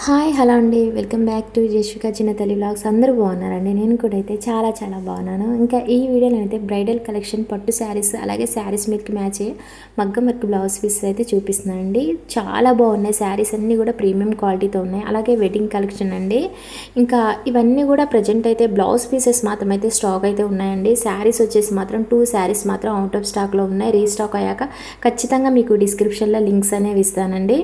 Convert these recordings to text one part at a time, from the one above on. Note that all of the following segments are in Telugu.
హాయ్ హలో అండి, వెల్కమ్ బ్యాక్ టు జేష్విక చిన్న తల్లి వ్లాగ్స్. అందరూ బాగున్నారండి. నేను కూడా అయితే చాలా చాలా బాగున్నాను. ఇంకా ఈ వీడియోలో అయితే బ్రైడల్ కలెక్షన్ పట్టు శారీస్, అలాగే శారీస్ మీదకి మ్యాచ్ అయ్యే మగ్గం వర్క్ బ్లౌజ్ పీసెస్ అయితే చూపిస్తున్నానండి. చాలా బాగున్నాయి శారీస్ అన్నీ కూడా ప్రీమియం క్వాలిటీతో ఉన్నాయి. అలాగే వెడ్డింగ్ కలెక్షన్ అండి. ఇంకా ఇవన్నీ కూడా ప్రజెంట్ అయితే బ్లౌజ్ పీసెస్ మాత్రం అయితే స్టాక్ అయితే ఉన్నాయండి. శారీస్ వచ్చేసి మాత్రం 2 శారీస్ మాత్రం అవుట్ ఆఫ్ స్టాక్లో ఉన్నాయి. రీస్టాక్ అయ్యాక ఖచ్చితంగా మీకు డిస్క్రిప్షన్లో లింక్స్ అనేవి ఇస్తానండి.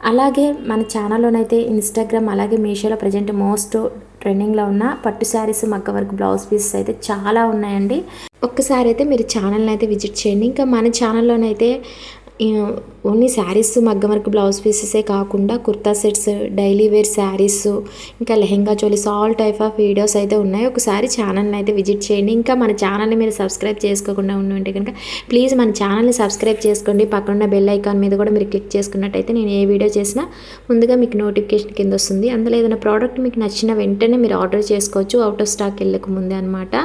అలాగే మన ఛానల్లోనైతే ఇన్స్టాగ్రామ్ అలాగే మీషోలో ప్రజెంట్ మోస్ట్ ట్రెండింగ్లో ఉన్న పట్టు శారీస్ మగ్గ వర్క్ బ్లౌజ్ పీసెస్ అయితే చాలా ఉన్నాయండి. ఒక్కసారి అయితే మీరు ఛానల్ని అయితే విజిట్ చేయండి. ఇంకా మన ఛానల్లోనైతే ఓన్లీ శారీస్ మగ్గం వర్క్ బ్లౌజ్ పీసెసే కాకుండా kurta sets, daily wear saris, ఇంకా lehenga cholis, all type of videos అయితే ఉన్నాయి. ఒకసారి ఛానల్ని అయితే విజిట్ చేయండి. ఇంకా మన ఛానల్ని మీరు సబ్స్క్రైబ్ చేసుకోకుండా ఉంటే కనుక ప్లీజ్ మన ఛానల్ని సబ్స్క్రైబ్ చేసుకోండి. పక్కన బెల్ ఐకాన్ మీద కూడా మీరు క్లిక్ చేసుకున్నట్టయితే నేను ఏ వీడియో చేసినా ముందుగా మీకు నోటిఫికేషన్ కింద వస్తుంది. అందులో ఏదైనా ప్రోడక్ట్ మీకు నచ్చిన వెంటనే మీరు ఆర్డర్ చేసుకోవచ్చు, అవుట్ ఆఫ్ స్టాక్ వెళ్ళక ముందే అనమాట.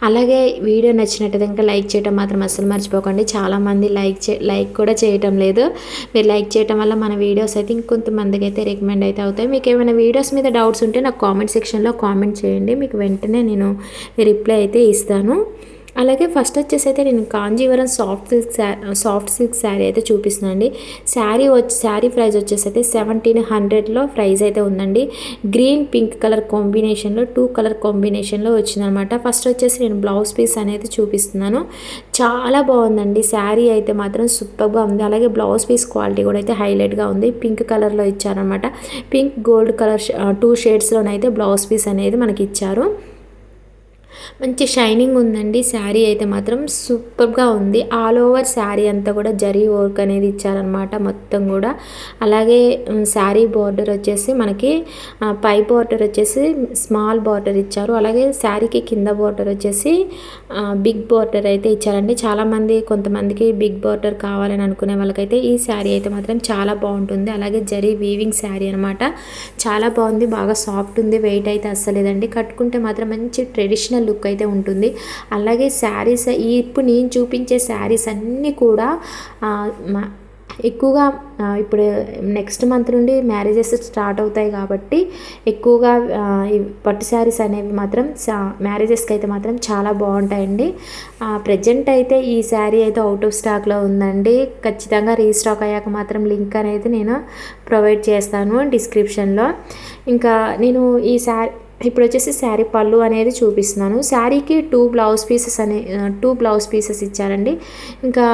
అలాగే వీడియో నచ్చినట్టయితే ఇంకా లైక్ చేయడం మాత్రం అస్సలు మర్చిపోకండి. చాలామంది లైక్ కూడా చేయటం లేదు. మీరు లైక్ చేయటం వల్ల మన వీడియోస్ అయితే ఇంకొంతమందికి అయితే రికమెండ్ అయితే అవుతాయి. మీకు ఏమైనా వీడియోస్ మీద డౌట్స్ ఉంటే నాకు కామెంట్ సెక్షన్లో కామెంట్ చేయండి. మీకు వెంటనే నేను రిప్లై అయితే ఇస్తాను. అలాగే ఫస్ట్ వచ్చేసి అయితే నేను కాంజీవరం సాఫ్ట్ సిల్క్ శారీ అయితే చూపిస్తున్నాను అండి. శారీ ప్రైస్ వచ్చేసి అయితే 1700లో ప్రైస్ అయితే ఉందండి. గ్రీన్ పింక్ కలర్ కాంబినేషన్లో 2 కలర్ కాంబినేషన్లో వచ్చిందనమాట. ఫస్ట్ వచ్చేసి నేను బ్లౌజ్ పీస్ అనేది చూపిస్తున్నాను. చాలా బాగుందండి. శారీ అయితే మాత్రం సూపర్గా ఉంది. అలాగే బ్లౌజ్ పీస్ క్వాలిటీ కూడా అయితే హైలైట్గా ఉంది. పింక్ కలర్లో ఇచ్చారనమాట. పింక్ గోల్డ్ కలర్ 2 షేడ్స్లోనైతే బ్లౌజ్ పీస్ అనేది మనకి ఇచ్చారు. మంచి షైనింగ్ ఉందండి. శారీ అయితే మాత్రం సూపర్గా ఉంది. ఆల్ ఓవర్ శారీ అంతా కూడా జరీ వర్క్ అనేది ఇచ్చారనమాట మొత్తం కూడా. అలాగే శారీ బార్డర్ వచ్చేసి మనకి పై బార్డర్ వచ్చేసి స్మాల్ బార్డర్ ఇచ్చారు. అలాగే శారీకి కింద బార్డర్ వచ్చేసి బిగ్ బార్డర్ అయితే ఇచ్చారండి. చాలామంది కొంతమందికి బిగ్ బార్డర్ కావాలని అనుకునే వాళ్ళకైతే ఈ శారీ అయితే మాత్రం చాలా బాగుంటుంది. అలాగే జరీ వీవింగ్ శారీ అనమాట. చాలా బాగుంది, బాగా సాఫ్ట్ ఉంది, వెయిట్ అయితే అస్సలేదండి. కట్టుకుంటే మాత్రం మంచి ట్రెడిషనల్ లుక్ అయితే ఉంటుంది. అలాగే శారీస్ ఇప్పుడు నేను చూపించే శారీస్ అన్నీ కూడా ఎక్కువగా ఇప్పుడు నెక్స్ట్ మంత్ నుండి మ్యారేజెస్ స్టార్ట్ అవుతాయి కాబట్టి ఎక్కువగా పట్టు శారీస్ అనేవి మాత్రం మ్యారేజెస్కి అయితే మాత్రం చాలా బాగుంటాయండి. ప్రజెంట్ అయితే ఈ శారీ అయితే అవుట్ ఆఫ్ స్టాక్లో ఉందండి. ఖచ్చితంగా రీస్టాక్ అయ్యాక మాత్రం లింక్ అనేది నేను ప్రొవైడ్ చేస్తాను డిస్క్రిప్షన్లో. ఇంకా నేను ఈ ఇప్పుడు వచ్చేసి శారీ పళ్ళు అనేది చూపిస్తున్నాను. శారీకి 2 బ్లౌజ్ పీసెస్ ఇచ్చారండి. ఇంకా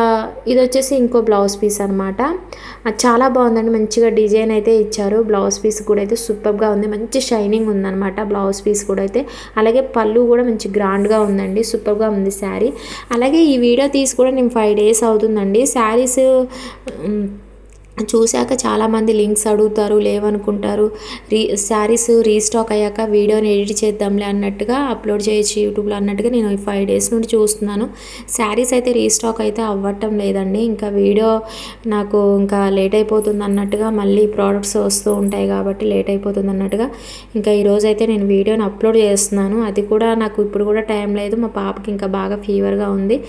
ఇది వచ్చేసి ఇంకో బ్లౌజ్ పీస్ అనమాట. చాలా బాగుందండి. మంచిగా డిజైన్ అయితే ఇచ్చారు. బ్లౌజ్ పీస్ కూడా అయితే సూపర్గా ఉంది. మంచి షైనింగ్ ఉందన్నమాట బ్లౌజ్ పీస్ కూడా అయితే. అలాగే పళ్ళు కూడా మంచి గ్రాండ్గా ఉందండి. సూపర్గా ఉంది శారీ. అలాగే ఈ వీడియో తీసి కూడా నేను 5 days అవుతుందండి. శారీస్ చూశాక చాలామంది లింక్స్ అడుగుతారు, లేవనుకుంటారు. శారీస్ రీస్టాక్ అయ్యాక వీడియోని ఎడిట్ చేద్దాంలే అన్నట్టుగా అప్లోడ్ చేయొచ్చు యూట్యూబ్లో అన్నట్టుగా నేను 5 days నుండి చూస్తున్నాను. శారీస్ అయితే రీస్టాక్ అయితే అవ్వటం లేదండి. ఇంకా వీడియో నాకు ఇంకా లేట్ అయిపోతుంది అన్నట్టుగా, మళ్ళీ ప్రోడక్ట్స్ వస్తూ ఉంటాయి కాబట్టి లేట్ అయిపోతుంది అన్నట్టుగా ఇంకా ఈరోజు అయితే నేను వీడియోని అప్లోడ్ చేస్తున్నాను. అది కూడా నాకు ఇప్పుడు కూడా టైం లేదు. మా పాపకి ఇంకా బాగా ఫీవర్గా ఉంది.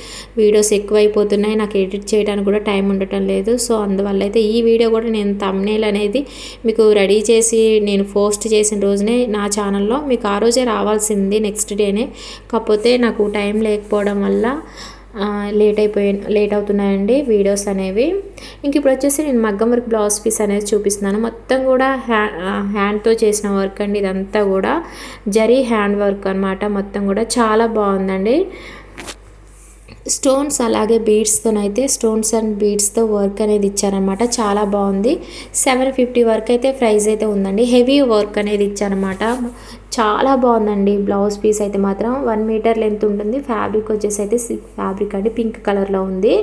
వీడియోస్ ఎక్కువైపోతున్నాయి. నాకు ఎడిట్ చేయడానికి కూడా టైం ఉండటం లేదు. సో అందువల్ల అయితే ఈ వీడియో కూడా నేను థంబ్నెయిల్ అనేది మీకు రెడీ చేసి నేను పోస్ట్ చేసిన రోజునే నా ఛానల్లో మీకు ఆ రోజే రావాల్సింది, నెక్స్ట్ డేనే. కాకపోతే నాకు టైం లేకపోవడం వల్ల లేట్ అవుతున్నాయండి వీడియోస్ అనేవి. ఇంక ఇప్పుడు వచ్చేసి నేను మగ్గం వర్క్ బ్లౌజ్ పీస్ అనేది చూపిస్తున్నాను. మొత్తం కూడా హ్యాండ్తో చేసిన వర్క్ అండి. ఇదంతా కూడా జరీ హ్యాండ్ వర్క్ అనమాట. మొత్తం కూడా చాలా బాగుందండి. స్టోన్స్ అలాగే బీడ్స్తోనైతే స్టోన్స్ అండ్ బీడ్స్తో వర్క్ అనేది ఇచ్చారనమాట. చాలా బాగుంది. 750 వరకు అయితే ప్రైస్ అయితే ఉందండి. హెవీ వర్క్ అనేది ఇచ్చారనమాట. చాలా బాగుందండి. బ్లౌజ్ పీస్ అయితే మాత్రం 1 మీటర్ లెంత్ ఉంటుంది. ఫ్యాబ్రిక్ వచ్చేసి అయితే సిల్క్ ఫ్యాబ్రిక్ అండి, పింక్ కలర్లో ఉంది.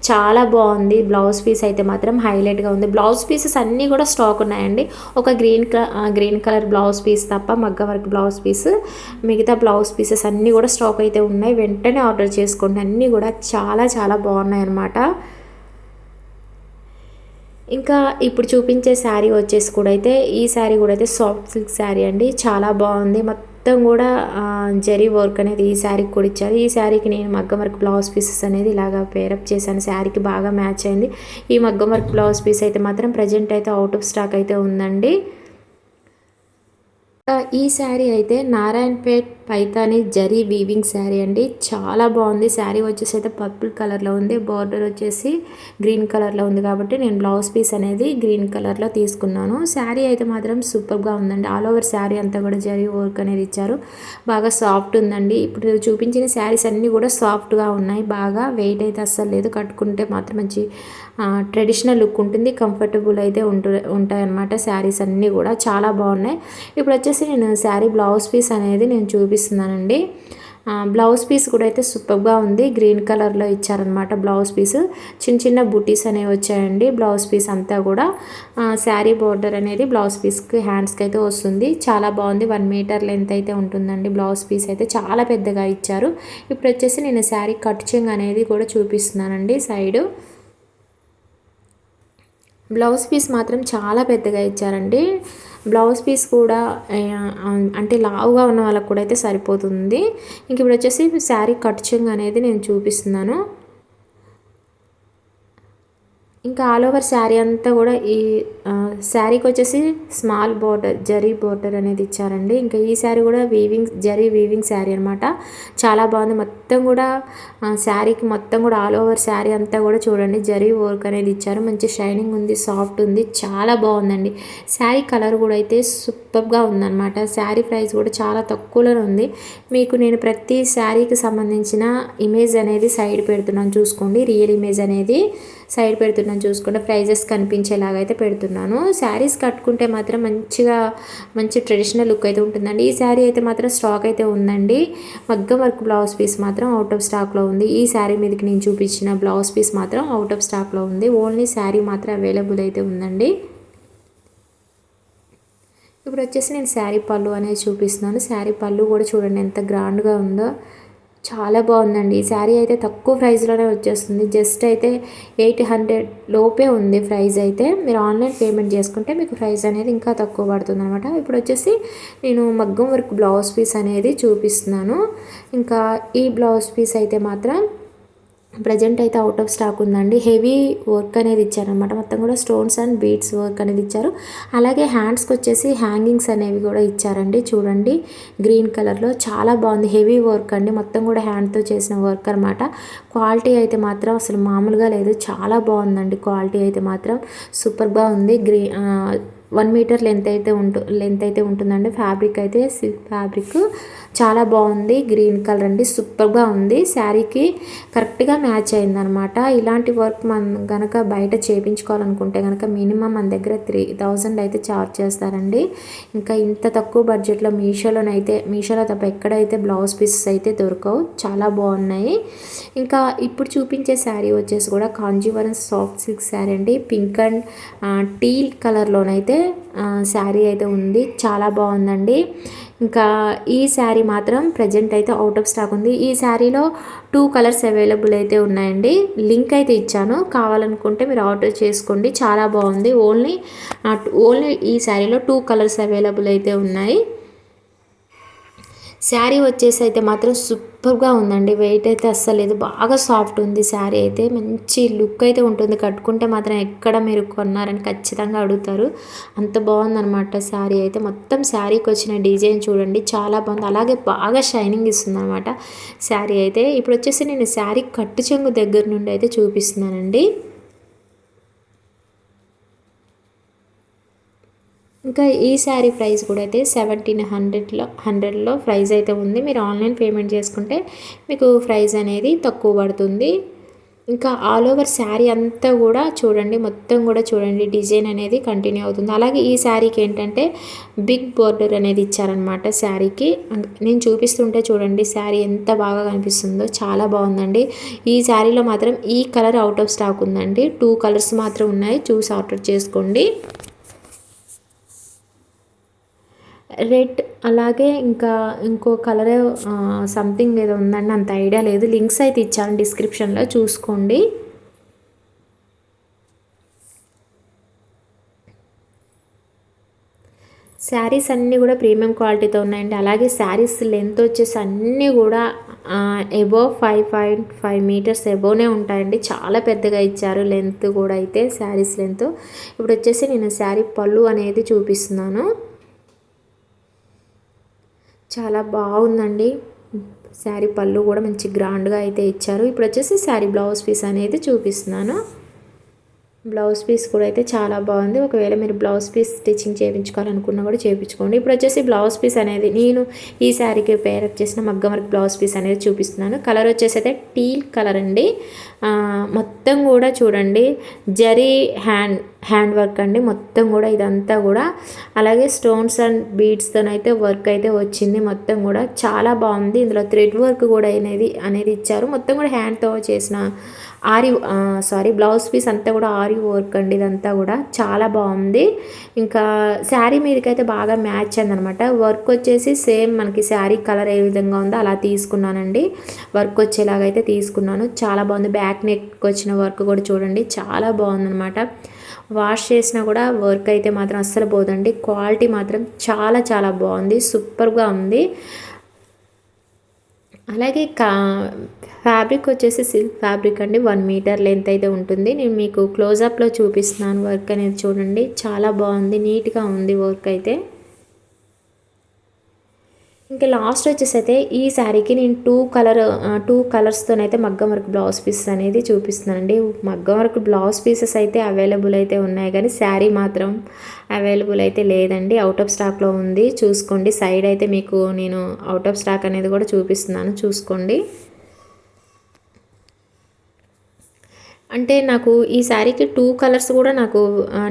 చాలా బాగుంది. బ్లౌజ్ పీస్ అయితే మాత్రం హైలైట్గా ఉంది. బ్లౌజ్ పీసెస్ అన్నీ కూడా స్టాక్ ఉన్నాయండి. ఒక గ్రీన్ కలర్ బ్లౌజ్ పీస్ తప్ప మగ్గ వర్క్ బ్లౌజ్ పీస్, మిగతా బ్లౌజ్ పీసెస్ అన్నీ కూడా స్టాక్ అయితే ఉన్నాయి. వెంటనే ఆర్డర్ చేసుకోండి. అన్నీ కూడా చాలా చాలా బాగున్నాయి అన్నమాట. ఇంకా ఇప్పుడు చూపించే శారీ వచ్చేసి కూడా అయితే ఈ శారీ కూడా అయితే సాఫ్ట్ సిల్క్ శారీ అండి. చాలా బాగుంది. మొత్తం కూడా జరీ వర్క్ అనేది ఈ శారీకి కూడా ఇచ్చారు. ఈ శారీకి నేను మగ్గం వర్క్ బ్లౌజ్ పీసెస్ అనేది ఇలాగా పేరప్ చేశాను. శారీకి బాగా మ్యాచ్ అయింది. ఈ మగ్గం వర్క్ బ్లౌజ్ పీస్ అయితే మాత్రం ప్రజెంట్ అయితే అవుట్ ఆఫ్ స్టాక్ అయితే ఉందండి. ఈ శారీ అయితే నారాయణపేట్ పైతాని జరీ వీవింగ్ శారీ అండి. చాలా బాగుంది. శారీ వచ్చేసి అయితే పర్పుల్ కలర్లో ఉంది. బార్డర్ వచ్చేసి గ్రీన్ కలర్లో ఉంది కాబట్టి నేను బ్లౌజ్ పీస్ అనేది గ్రీన్ కలర్లో తీసుకున్నాను. శారీ అయితే మాత్రం సూపర్గా ఉందండి. ఆల్ ఓవర్ శారీ అంతా కూడా జరీ వర్క్ అనేది ఇచ్చారు. బాగా సాఫ్ట్ ఉందండి. ఇప్పుడు చూపించిన శారీస్ అన్నీ కూడా సాఫ్ట్గా ఉన్నాయి. బాగా వెయిట్ అయితే అస్సలు లేదు. కట్టుకుంటే మాత్రం మంచి ట్రెడిషనల్ లుక్ ఉంటుంది. కంఫర్టబుల్ అయితే ఉంటాయన్నమాట. శారీస్ అన్నీ కూడా చాలా బాగున్నాయి. ఇప్పుడు వచ్చేసి నేను శారీ బ్లౌజ్ పీస్ అనేది నేను చూపిస్తున్నానండి. బ్లౌజ్ పీస్ కూడా అయితే సూపర్గా ఉంది. గ్రీన్ కలర్లో ఇచ్చారనమాట బ్లౌజ్ పీస్. చిన్న చిన్న బుటీస్ అనేవి వచ్చాయండి. బ్లౌజ్ పీస్ అంతా కూడా శారీ బోర్డర్ అనేది బ్లౌజ్ పీస్కి హ్యాండ్స్కి అయితే వస్తుంది. చాలా బాగుంది. 1 మీటర్ లెంత్ అయితే ఉంటుందండి. బ్లౌజ్ పీస్ అయితే చాలా పెద్దగా ఇచ్చారు. ఇప్పుడు వచ్చేసి నేను శారీ కట్ చెంగ్ అనేది కూడా చూపిస్తున్నానండి. సైడు బ్లౌజ్ పీస్ మాత్రం చాలా పెద్దగా ఇచ్చారండి. బ్లౌజ్ పీస్ కూడా అంటే లావుగా ఉన్న వాళ్ళకు కూడా అయితే సరిపోతుంది. ఇంక ఇప్పుడు వచ్చేసి శారీ కట్ చెంగ్ అనేది నేను చూపిస్తున్నాను. ఇంకా ఆల్ ఓవర్ శారీ అంతా కూడా ఈ శారీకి వచ్చేసి స్మాల్ బోర్డర్ జరీ బోర్డర్ అనేది ఇచ్చారండి. ఇంకా ఈ శారీ కూడా జరీ వీవింగ్ శారీ అనమాట. చాలా బాగుంది. మొత్తం కూడా శారీకి మొత్తం కూడా ఆల్ ఓవర్ శారీ అంతా కూడా చూడండి జరీ వర్క్ అనేది ఇచ్చారు. మంచి షైనింగ్ ఉంది, సాఫ్ట్ ఉంది, చాలా బాగుందండి. శారీ కలర్ కూడా అయితే సూపర్గా ఉందన్నమాట. శారీ ప్రైస్ కూడా చాలా తక్కువలోనే ఉంది. మీకు నేను ప్రతి శారీకి సంబంధించిన ఇమేజ్ అనేది సైడ్ పెడుతున్నాను, చూసుకోండి. రియల్ ఇమేజ్ అనేది సైడ్ పెడుతున్నాను, చూసుకుంటే ప్రైజెస్ కనిపించేలాగా అయితే పెడుతున్నాను. శారీస్ కట్టుకుంటే మాత్రం మంచి ట్రెడిషనల్ లుక్ అయితే ఉంటుందండి. ఈ శారీ అయితే మాత్రం స్టాక్ అయితే ఉందండి. మగ్గం వర్క్ బ్లౌజ్ పీస్ మాత్రం అవుట్ ఆఫ్ స్టాక్లో ఉంది. ఈ శారీ మీదకి నేను చూపించిన బ్లౌజ్ పీస్ మాత్రం అవుట్ ఆఫ్ స్టాక్లో ఉంది. ఓన్లీ శారీ మాత్రం అవైలబుల్ అయితే ఉందండి. ఇప్పుడు వచ్చేసి నేను శారీ పళ్ళు అనేది చూపిస్తున్నాను. శారీ పళ్ళు కూడా చూడండి ఎంత గ్రాండ్గా ఉందో. చాలా బాగుందండి. ఈ శారీ అయితే తక్కువ ప్రైస్లోనే వచ్చేస్తుంది. జస్ట్ అయితే 800 లోపే ఉంది ప్రైస్ అయితే. మీరు ఆన్లైన్ పేమెంట్ చేసుకుంటే మీకు ప్రైస్ అనేది ఇంకా తక్కువ పడుతుంది అనమాట. ఇప్పుడు వచ్చేసి నేను మగ్గం వర్క్ బ్లౌజ్ పీస్ అనేది చూపిస్తున్నాను. ఇంకా ఈ బ్లౌజ్ పీస్ అయితే మాత్రం ప్రజెంట్ అయితే అవుట్ ఆఫ్ స్టాక్ ఉందండి. హెవీ వర్క్ అనేది ఇచ్చారనమాట. మొత్తం కూడా స్టోన్స్ అండ్ బీడ్స్ వర్క్ అనేది ఇచ్చారు. అలాగే హ్యాండ్స్కి వచ్చేసి హ్యాంగింగ్స్ అనేవి కూడా ఇచ్చారండి. చూడండి గ్రీన్ కలర్లో చాలా బాగుంది. హెవీ వర్క్ అండి. మొత్తం కూడా హ్యాండ్తో చేసిన వర్క్ అనమాట. క్వాలిటీ అయితే మాత్రం అసలు మామూలుగా లేదు. చాలా బాగుందండి. క్వాలిటీ అయితే మాత్రం సూపర్గా ఉంది. 1 మీటర్ లెంత్ అయితే ఉంటుందండి. ఫ్యాబ్రిక్ అయితే సిల్క్ ఫ్యాబ్రిక్ చాలా బాగుంది. గ్రీన్ కలర్ అండి. సూపర్గా ఉంది. శారీకి కరెక్ట్గా మ్యాచ్ అయిందనమాట. ఇలాంటి వర్క్ మనం కనుక బయట చేయించుకోవాలనుకుంటే కనుక మినిమం మన దగ్గర 3000 అయితే ఛార్జ్ చేస్తారండి. ఇంకా ఇంత తక్కువ బడ్జెట్లో మీషోలో తప్ప ఎక్కడైతే బ్లౌజ్ పీసెస్ అయితే దొరకవు. చాలా బాగున్నాయి. ఇంకా ఇప్పుడు చూపించే శారీ వచ్చేసి కూడా కాంజీవరం సాఫ్ట్ సిల్క్ శారీ అండి. పింక్ అండ్ టీల్ కలర్లోనైతే శారీ అయితే ఉంది. చాలా బాగుందండి. ఇంకా ఈ శారీ మాత్రం ప్రజెంట్ అయితే అవుట్ ఆఫ్ స్టాక్ ఉంది. ఈ శారీలో 2 కలర్స్ అవైలబుల్ అయితే ఉన్నాయండి. లింక్ అయితే ఇచ్చాను, కావాలనుకుంటే మీరు ఆర్డర్ చేసుకోండి. చాలా బాగుంది. ఓన్లీ ఈ శారీలో 2 కలర్స్ అవైలబుల్ అయితే ఉన్నాయి. శారీ వచ్చేసి అయితే మాత్రం సూపర్గా ఉందండి. వెయిట్ అయితే అస్సలు లేదు. బాగా సాఫ్ట్ ఉంది శారీ అయితే. మంచి లుక్ అయితే ఉంటుంది. కట్టుకుంటే మాత్రం ఎక్కడ మీరు కొన్నారని ఖచ్చితంగా అడుగుతారు. అంత బాగుందనమాట శారీ అయితే. మొత్తం శారీకి వచ్చిన డిజైన్ చూడండి చాలా బాగుంది. అలాగే బాగా షైనింగ్ ఇస్తుంది అనమాట శారీ అయితే. ఇప్పుడు వచ్చేసి నేను శారీ కట్టు చెంగు దగ్గర నుండి అయితే చూపిస్తున్నానండి. ఇంకా ఈ శారీ ప్రైస్ కూడా అయితే 1700లో ప్రైస్ అయితే ఉంది. మీరు ఆన్లైన్ పేమెంట్ చేసుకుంటే మీకు ప్రైస్ అనేది తక్కువ పడుతుంది. ఇంకా ఆల్ ఓవర్ శారీ అంతా కూడా చూడండి, మొత్తం కూడా చూడండి డిజైన్ అనేది కంటిన్యూ అవుతుంది. అలాగే ఈ శారీకి ఏంటంటే బిగ్ బోర్డర్ అనేది ఇచ్చారనమాట శారీకి. నేను చూపిస్తుంటే చూడండి శారీ ఎంత బాగా కనిపిస్తుందో. చాలా బాగుందండి. ఈ శారీలో మాత్రం ఈ కలర్ అవుట్ ఆఫ్ స్టాక్ ఉందండి. 2 కలర్స్ మాత్రం ఉన్నాయి, చూసి ఆర్డర్ చేసుకోండి. రెడ్ అలాగే ఇంకా ఇంకో కలర్ సంథింగ్ ఏదో ఉందండి, అంత ఐడియా లేదు. లింక్స్ అయితే ఇచ్చాను డిస్క్రిప్షన్లో, చూసుకోండి. శారీస్ అన్నీ కూడా ప్రీమియం క్వాలిటీతో ఉన్నాయండి. అలాగే శారీస్ లెంత్ వచ్చేసి అన్నీ కూడా ఎబోవ్ 5.5 మీటర్స్ ఎబోవ్నే ఉంటాయండి. చాలా పెద్దగా ఇచ్చారు లెంత్ కూడా అయితే శారీస్ లెంత్. ఇప్పుడు వచ్చేసి నేను శారీ పళ్ళు అనేది చూపిస్తున్నాను. చాలా బాగుందండి. శారీ పళ్ళు కూడా మంచి గ్రాండ్గా అయితే ఇచ్చారు. ఇప్పుడు వచ్చేసి శారీ బ్లౌజ్ పీస్ అనేది చూపిస్తున్నాను. బ్లౌజ్ పీస్ కూడా అయితే చాలా బాగుంది. ఒకవేళ మీరు బ్లౌజ్ పీస్ స్టిచ్చింగ్ చేయించుకోవాలనుకున్నా కూడా చేయించుకోండి. ఇప్పుడు వచ్చేసి బ్లౌజ్ పీస్ అనేది నేను ఈ శారీకి పేరప్ చేసిన మగ్గం వర్క్ బ్లౌజ్ పీస్ అనేది చూపిస్తున్నాను. కలర్ వచ్చేసి అయితే టీల్ కలర్ అండి. మొత్తం కూడా చూడండి జరీ హ్యాండ్ వర్క్ అండి. మొత్తం కూడా ఇదంతా కూడా అలాగే స్టోన్స్ అండ్ బీడ్స్తోనైతే వర్క్ అయితే వచ్చింది. మొత్తం కూడా చాలా బాగుంది. ఇందులో థ్రెడ్ వర్క్ కూడా అనేది ఇచ్చారు. మొత్తం కూడా హ్యాండ్తో చేసిన బ్లౌజ్ పీస్ అంతా కూడా ఆరి వర్క్ అండి. ఇదంతా కూడా చాలా బాగుంది. ఇంకా శారీ మీదకైతే బాగా మ్యాచ్ అయిందనమాట. వర్క్ వచ్చేసి సేమ్ మనకి శారీ కలర్ ఏ విధంగా ఉందో అలా తీసుకున్నానండి. వర్క్ వచ్చేలాగైతే తీసుకున్నాను. చాలా బాగుంది. బ్యాక్ నెక్ వచ్చిన వర్క్ కూడా చూడండి చాలా బాగుందనమాట. వాష్ చేసినా కూడా వర్క్ అయితే మాత్రం అస్సలు పోదండి. క్వాలిటీ మాత్రం చాలా చాలా బాగుంది. సూపర్గా ఉంది. అలాగే ఫ్యాబ్రిక్ వచ్చేసి సిల్క్ ఫ్యాబ్రిక్ అండి. 1 మీటర్ లెంత్ అయితే ఉంటుంది. నేను మీకు క్లోజప్లో చూపిస్తున్నాను. వర్క్ అనేది చూడండి చాలా బాగుంది. నీట్గా ఉంది వర్క్ అయితే. ఇంకా లాస్ట్ వచ్చేసి అయితే ఈ శారీకి నేను టూ కలర్స్తోనైతే మగ్గం వర్క్ బ్లౌజ్ పీసెస్ అనేది చూపిస్తున్నానండి. మగ్గం వర్క్ బ్లౌజ్ పీసెస్ అయితే అవైలబుల్ అయితే ఉన్నాయి కానీ శారీ మాత్రం అవైలబుల్ అయితే లేదండి. అవుట్ ఆఫ్ స్టాక్లో ఉంది. చూసుకోండి. సైడ్ అయితే మీకు నేను అవుట్ ఆఫ్ స్టాక్ అనేది కూడా చూపిస్తున్నాను, చూసుకోండి. అంటే నాకు ఈ శారీకి 2 కలర్స్ కూడా నాకు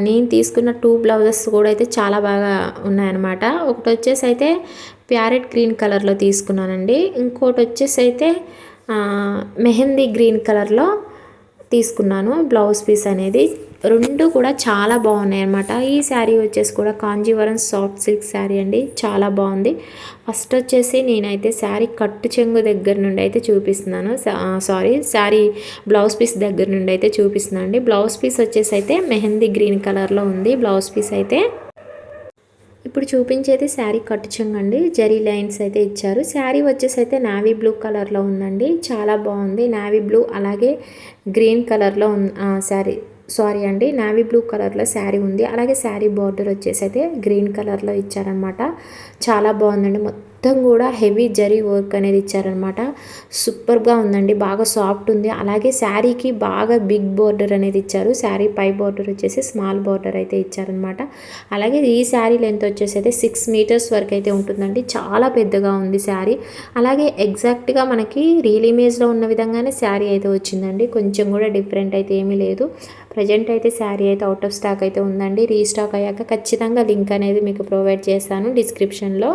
నేను తీసుకున్న 2 బ్లౌజెస్ కూడా అయితే చాలా బాగా ఉన్నాయన్నమాట. ఒకటి వచ్చేసి అయితే ప్యారెట్ గ్రీన్ కలర్లో తీసుకున్నానండి. ఇంకోటి వచ్చేసి అయితే మెహందీ గ్రీన్ కలర్లో తీసుకున్నాను బ్లౌజ్ పీస్ అనేది. రెండు కూడా చాలా బాగున్నాయి అన్నమాట. ఈ శారీ వచ్చేసి కూడా కాంజీవరం సాఫ్ట్ సిల్క్ శారీ అండి. చాలా బాగుంది. ఫస్ట్ వచ్చేసి నేనైతే శారీ కట్టు చెంగు దగ్గర నుండి అయితే చూపిస్తున్నాను. శారీ బ్లౌజ్ పీస్ దగ్గర నుండి అయితే చూపిస్తున్నాను అండి. బ్లౌజ్ పీస్ వచ్చేసి అయితే మెహందీ గ్రీన్ కలర్లో ఉంది బ్లౌజ్ పీస్ అయితే. ఇప్పుడు చూపించేది శారీ కట్టు చెంగు అండి. జరీ లైన్స్ అయితే ఇచ్చారు. శారీ వచ్చేసి అయితే నావీ బ్లూ కలర్లో ఉందండి. చాలా బాగుంది. నావీ బ్లూ అలాగే గ్రీన్ కలర్లో సారీ అండి నావీ బ్లూ కలర్లో శారీ ఉంది. అలాగే శారీ బార్డర్ వచ్చేసి అయితే గ్రీన్ కలర్లో ఇచ్చారనమాట. చాలా బాగుందండి. మొత్తం కూడా హెవీ జరీ వర్క్ అనేది ఇచ్చారనమాట. సూపర్గా ఉందండి. బాగా సాఫ్ట్ ఉంది. అలాగే శారీకి బాగా బిగ్ బార్డర్ అనేది ఇచ్చారు. శారీ పై బార్డర్ వచ్చేసి స్మాల్ బార్డర్ అయితే ఇచ్చారనమాట. అలాగే ఈ శారీ లెంత్ వచ్చేసి అయితే 6 మీటర్స్ వరకు అయితే ఉంటుందండి. చాలా పెద్దగా ఉంది శారీ. అలాగే ఎగ్జాక్ట్గా మనకి రియల్ ఇమేజ్లో ఉన్న విధంగానే శారీ అయితే వచ్చిందండి. కొంచెం కూడా డిఫరెంట్ అయితే ఏమీ లేదు. ప్రజెంట్ అయితే శారీ అయితే అవుట్ ఆఫ్ స్టాక్ అయితే ఉందండి. రీస్టాక్ అయ్యాక ఖచ్చితంగా లింక్ అనేది మీకు ప్రొవైడ్ చేస్తాను డిస్క్రిప్షన్లో.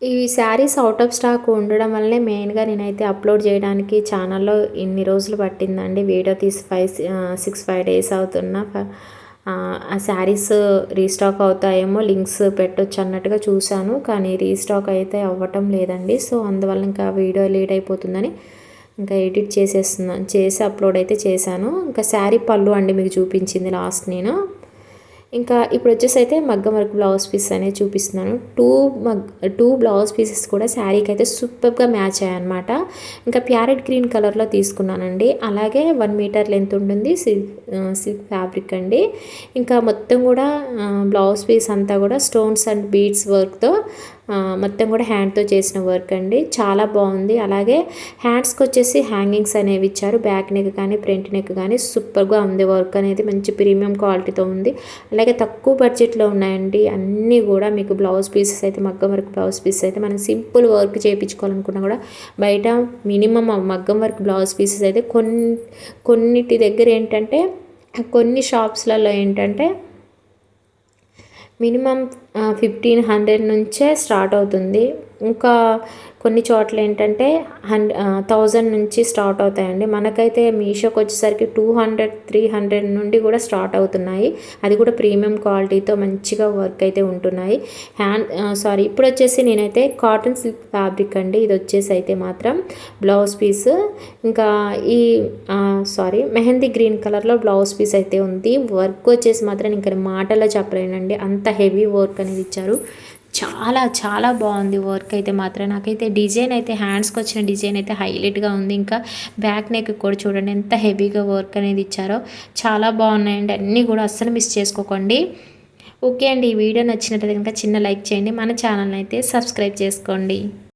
ఈ శారీస్ అవుట్ ఆఫ్ స్టాక్ ఉండడం వల్లనే మెయిన్గా నేనైతే అప్లోడ్ చేయడానికి ఛానల్లో ఇన్ని రోజులు పట్టిందండి. వీడియో తీసి 5 డేస్ అవుతున్నా. ఆ శారీస్ రీస్టాక్ అవుతాయేమో లింక్స్ పెట్టొచ్చు అన్నట్టుగా చూశాను, కానీ రీస్టాక్ అయితే అవ్వటం లేదండి. సో అందువల్ల ఇంకా వీడియో లేట్ అయిపోతుందని ఇంకా ఎడిట్ చేసి అప్లోడ్ అయితే చేశాను. ఇంకా శారీ పళ్ళు అండి మీకు చూపించింది లాస్ట్ నేను. ఇంకా ఇప్పుడు వచ్చేసి అయితే మగ్గం వర్క్ బ్లౌజ్ పీస్ అనేది చూపిస్తున్నాను. టూ బ్లౌజ్ పీసెస్ కూడా శారీకి అయితే సూపర్గా మ్యాచ్ అయ్యాయన్నమాట. ఇంకా ప్యారెట్ గ్రీన్ కలర్లో తీసుకున్నానండి. అలాగే 1 మీటర్ లెంత్ ఉంటుంది. సిల్క్ ఫ్యాబ్రిక్ అండి. ఇంకా మొత్తం కూడా బ్లౌజ్ పీస్ అంతా కూడా స్టోన్స్ అండ్ బీడ్స్ వర్క్తో మొత్తం కూడా హ్యాండ్తో చేసిన వర్క్ అండి. చాలా బాగుంది. అలాగే హ్యాండ్స్కి వచ్చేసి హ్యాంగింగ్స్ అనేవి ఇచ్చారు. బ్యాక్ నెక్ కానీ ఫ్రంట్ నెక్ కానీ సూపర్గా ఉంది. వర్క్ అనేది మంచి ప్రీమియం క్వాలిటీతో ఉంది. అలాగే తక్కువ బడ్జెట్లో ఉన్నాయండి అన్నీ కూడా. మీకు బ్లౌజ్ పీసెస్ అయితే మగ్గం వర్క్ బ్లౌజ్ పీసెస్ అయితే మనం సింపుల్ వర్క్ చేయించుకోవాలనుకున్నా కూడా బయట మినిమం మగ్గం వర్క్ బ్లౌజ్ పీసెస్ అయితే కొన్నిటి దగ్గర ఏంటంటే కొన్ని షాప్స్లలో ఏంటంటే మినిమం 1500 నుంచే స్టార్ట్ అవుతుంది. ఇంకా కొన్ని చోట్ల ఏంటంటే 1000 నుంచి స్టార్ట్ అవుతాయండి. మనకైతే మీషోకి వచ్చేసరికి 200 300 నుండి కూడా స్టార్ట్ అవుతున్నాయి. అది కూడా ప్రీమియం క్వాలిటీతో మంచిగా వర్క్ అయితే ఉంటున్నాయి. ఇప్పుడు వచ్చేసి నేనైతే కాటన్ సిల్క్ ఫ్యాబ్రిక్ అండి. ఇది వచ్చేసి అయితే మాత్రం బ్లౌజ్ పీస్. ఇంకా ఈ మెహందీ గ్రీన్ కలర్లో బ్లౌజ్ పీస్ అయితే ఉంది. వర్క్ వచ్చేసి మాత్రం ఇంకా మాటల్లో చెప్పలేనండి, అంత హెవీ వర్క్ అనేది ఇచ్చారు. చాలా చాలా బాగుంది వర్క్ అయితే మాత్రం. నాకైతే డిజైన్ అయితే హ్యాండ్స్కి వచ్చిన డిజైన్ అయితే హైలైట్గా ఉంది. ఇంకా బ్యాక్ నెక్ కూడా చూడండి ఎంత హెవీగా వర్క్ అనేది ఇచ్చారో. చాలా బాగున్నాయండి అన్నీ కూడా, అస్సలు మిస్ చేసుకోకండి. ఓకే అండి, ఈ వీడియో నచ్చినట్లయితే కనుక చిన్న లైక్ చేయండి, మన ఛానల్ని అయితే సబ్స్క్రైబ్ చేసుకోండి.